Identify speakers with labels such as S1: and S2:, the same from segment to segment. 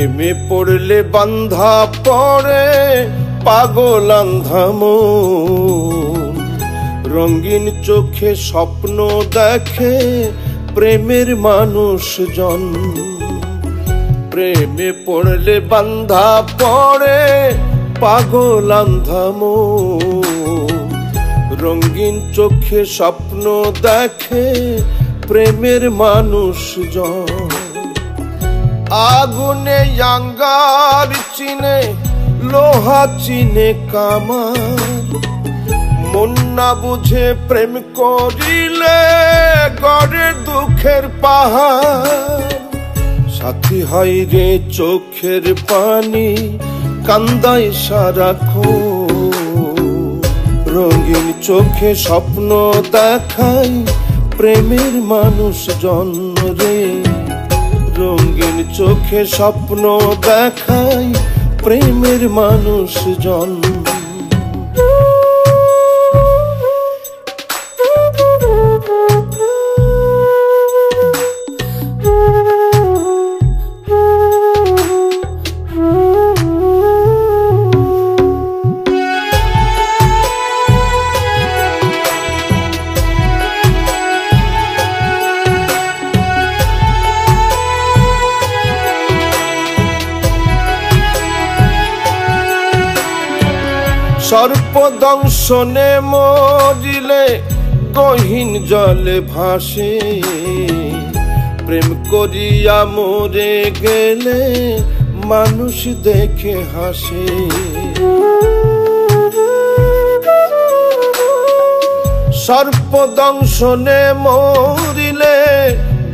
S1: প্রেমে পড়লে বান্ধা পড়ে পাগল আন্ধা মন, রঙিন চোখে স্বপ্ন দেখে প্রেমের মানুষজন। প্রেমে পড়লে বান্ধা পড়ে পাগল আন্ধা মন, রঙিন চোখে স্বপ্ন দেখে প্রেমের মানুষজন। আগুনে আঙ্গার চিনে লোহা চিনে কামার, মন না বুঝে প্রেম করিলে গড়ে দুঃখের পাহাড়। সাথী হয় রে চোখের পানি কান্দায় সারাক্ষণ, রঙিন চোখে স্বপ্ন দেখাই প্রেমের মানুষজন রে। রঙিন চোখে স্বপ্ন দেখাই প্রেমের মানুষজন। সর্পদংশনে মরিলে গহীন জলে ভাসে, প্রেম করিয়া মরে গেলে মানুষ দেখে হাসে। সর্পদংশনে মরিলে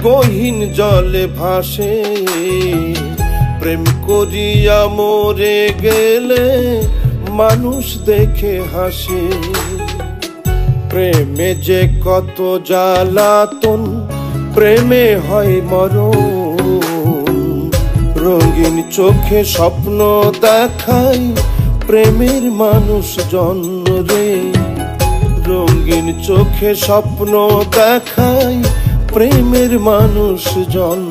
S1: গহীন জলে ভাসে, প্রেম করিয়া মরে গেলে মানুষ দেখে হাসে। প্রেমে যে কত জ্বালাতন, প্রেমে হয় মরণ, রঙিন চোখে স্বপ্ন দেখাই প্রেমের মানুষজন রে। রঙিন চোখে স্বপ্ন দেখাই প্রেমের মানুষজন।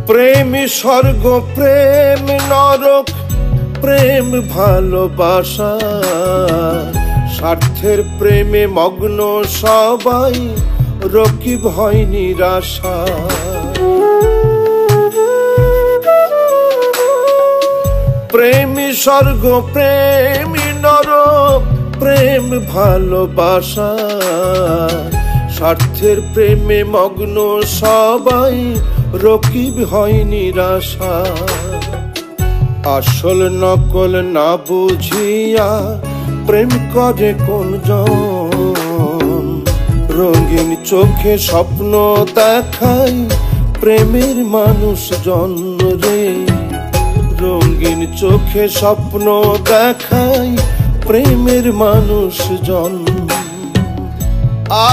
S1: প্রেম স্বর্গ প্রেম নরক, প্রেম ভালোবাসা, স্বার্থের প্রেমে মগ্ন সবাই, রকিব হয় নিরাশা। প্রেম স্বর্গ প্রেম নরক, প্রেম ভালোবাসা, স্বার্থের প্রেমে মগ্ন সবাই, রকিব হয় নিরাশা। আসল নকল না বুঝিয়া প্রেম করে কোনজন, রঙিন চোখে স্বপ্ন দেখাই প্রেমের মানুষজন রে। রঙিন চোখে স্বপ্ন দেখাই প্রেমের মানুষজন।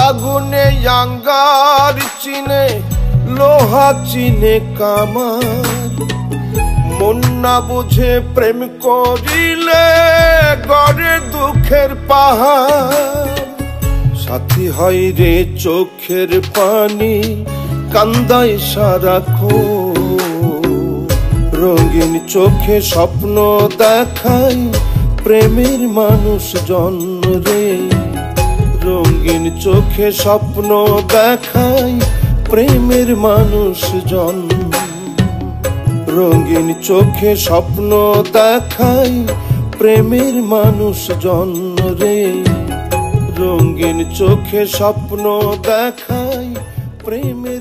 S1: আগুনে আঙ্গার চিনে লোহা চিনে কামার, মন না বুঝে প্রেম করিলে গড়ে দুঃখের পাহাড়। সাথী হয় রে চোখের পানি কান্দায় সারাক্ষণ, রঙিন চোখে স্বপ্ন দেখাই প্রেমের মানুষজন রে। রঙিন চোখে স্বপ্ন দেখাই প্রেমের মানুষজন। রঙিন চোখে স্বপ্ন দেখাই প্রেমের মানুষজন রে। রঙিন চোখে স্বপ্ন দেখাই প্রেমের